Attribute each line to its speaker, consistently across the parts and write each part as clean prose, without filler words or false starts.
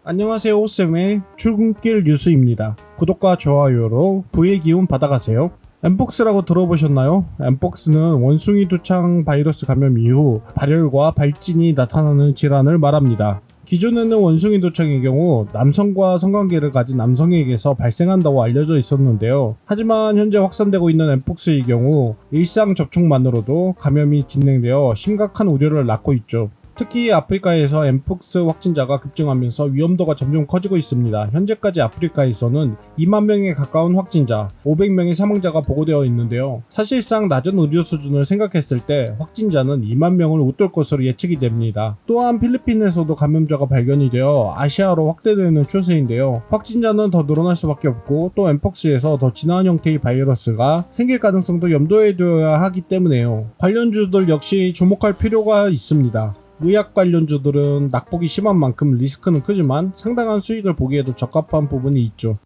Speaker 1: 안녕하세요, 오쌤의 출근길 뉴스입니다. 구독과 좋아요로 부의 기운 받아가세요. 엠폭스라고 들어보셨나요? 엠폭스는 원숭이 두창 바이러스 감염 이후 발열과 발진이 나타나는 질환을 말합니다. 기존에는 원숭이 두창의 경우 남성과 성관계를 가진 남성에게서 발생한다고 알려져 있었는데요. 하지만 현재 확산되고 있는 엠폭스의 경우 일상 접촉만으로도 감염이 진행되어 심각한 우려를 낳고 있죠. 특히 아프리카에서 엠폭스 확진자가 급증하면서 위험도가 점점 커지고 있습니다. 현재까지 아프리카에서는 2만 명에 가까운 확진자, 500명의 사망자가 보고되어 있는데요. 사실상 낮은 의료 수준을 생각했을 때 확진자는 2만 명을 웃돌 것으로 예측이 됩니다. 또한 필리핀에서도 감염자가 발견이 되어 아시아로 확대되는 추세인데요. 확진자는 더 늘어날 수밖에 없고 또 엠폭스에서 더 진화한 형태의 바이러스가 생길 가능성도 염두에 둬야 하기 때문에요. 관련주들 역시 주목할 필요가 있습니다. 의학 관련주들은 낙폭이 심한 만큼 리스크는 크지만 상당한 수익을 보기에도 적합한 부분이 있죠.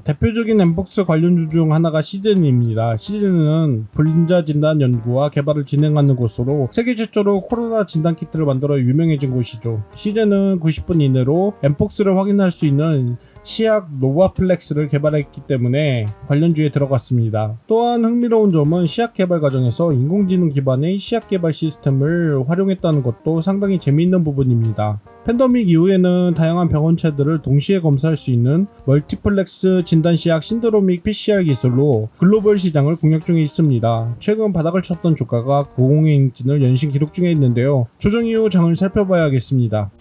Speaker 1: 대표적인 엠폭스 관련주 중 하나가 시젠입니다. 시젠은 불임자 진단 연구와 개발을 진행하는 곳으로 세계 최초로 코로나 진단 키트를 만들어 유명해진 곳이죠. 시젠은 90분 이내로 엠폭스를 확인할 수 있는 시약 노바플렉스를 개발했기 때문에 관련주에 들어갔습니다. 또한 흥미로운 점은 시약 개발 과정에서 인공지능 기반의 시약 개발 시스템을 활용했다는 것도 상당히 재미있는 부분입니다. 팬데믹 이후에는 다양한 병원체들을 동시에 검사할 수 있는 멀티플렉스 진단시약 신드로믹 PCR 기술로 글로벌 시장을 공략 중에 있습니다. 최근 바닥을 쳤던 주가가 고공행진을 연신 기록 중에 있는데요. 조정 이후 장을 살펴봐야겠습니다.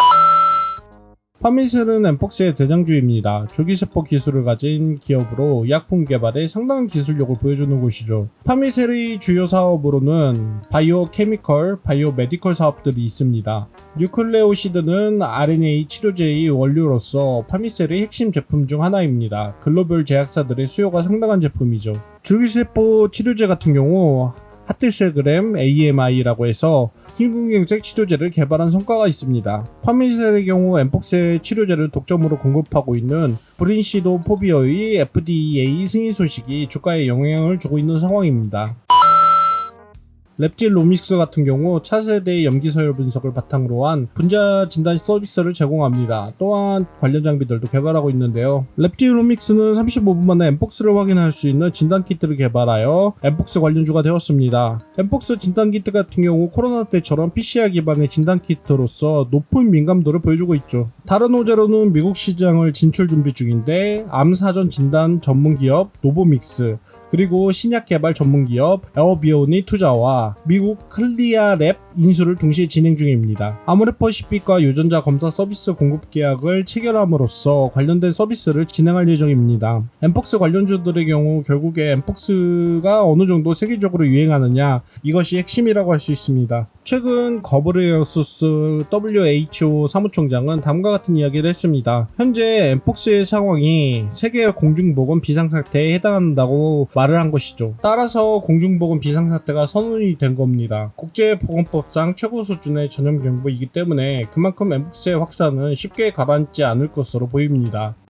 Speaker 1: 파미셀은 엠폭스의 대장주입니다. 조기세포 기술을 가진 기업으로 약품 개발에 상당한 기술력을 보여주는 곳이죠. 파미셀의 주요 사업으로는 바이오 케미컬, 바이오 메디컬 사업들이 있습니다. 뉴클레오시드는 RNA 치료제의 원료로서 파미셀의 핵심 제품 중 하나입니다. 글로벌 제약사들의 수요가 상당한 제품이죠. 줄기세포 치료제 같은 경우 하트셀그램 AMI라고 해서 심근경색 치료제를 개발한 성과가 있습니다. 파미셀의 경우 엠폭스의 치료제를 독점으로 공급하고 있는 브린시도 포비어의 FDA 승인 소식이 주가에 영향을 주고 있는 상황입니다. 랩질로믹스 같은 경우 차세대 염기서열 분석을 바탕으로 한 분자 진단 서비스를 제공합니다. 또한 관련 장비들도 개발하고 있는데요. 랩질로믹스는 35분 만에 엠폭스를 확인할 수 있는 진단키트를 개발하여 엠폭스 관련주가 되었습니다. 엠폭스 진단키트 같은 경우 코로나 때처럼 PCR 기반의 진단키트로서 높은 민감도를 보여주고 있죠. 다른 호재로는 미국 시장을 진출 준비 중인데 암 사전 진단 전문기업 노보믹스, 그리고 신약 개발 전문기업 에어비온의 투자와 미국 클리아랩 인수를 동시에 진행 중입니다. 아모레퍼시픽과 유전자 검사 서비스 공급 계약을 체결함으로써 관련된 서비스를 진행할 예정입니다. 엠폭스 관련주들의 경우 결국에 엠폭스가 어느 정도 세계적으로 유행하느냐, 이것이 핵심이라고 할 수 있습니다. 최근 거브레어수스 WHO 사무총장은 다음과 같은 이야기를 했습니다. 현재 엠폭스의 상황이 세계 공중보건 비상사태에 해당한다고 말을 한 것이죠. 따라서 공중보건 비상사태가 선언이 된 겁니다. 국제보건법상 최고 수준의 전염병이기 때문에 그만큼 엠폭스의 확산은 쉽게 가라앉지 않을 것으로 보입니다.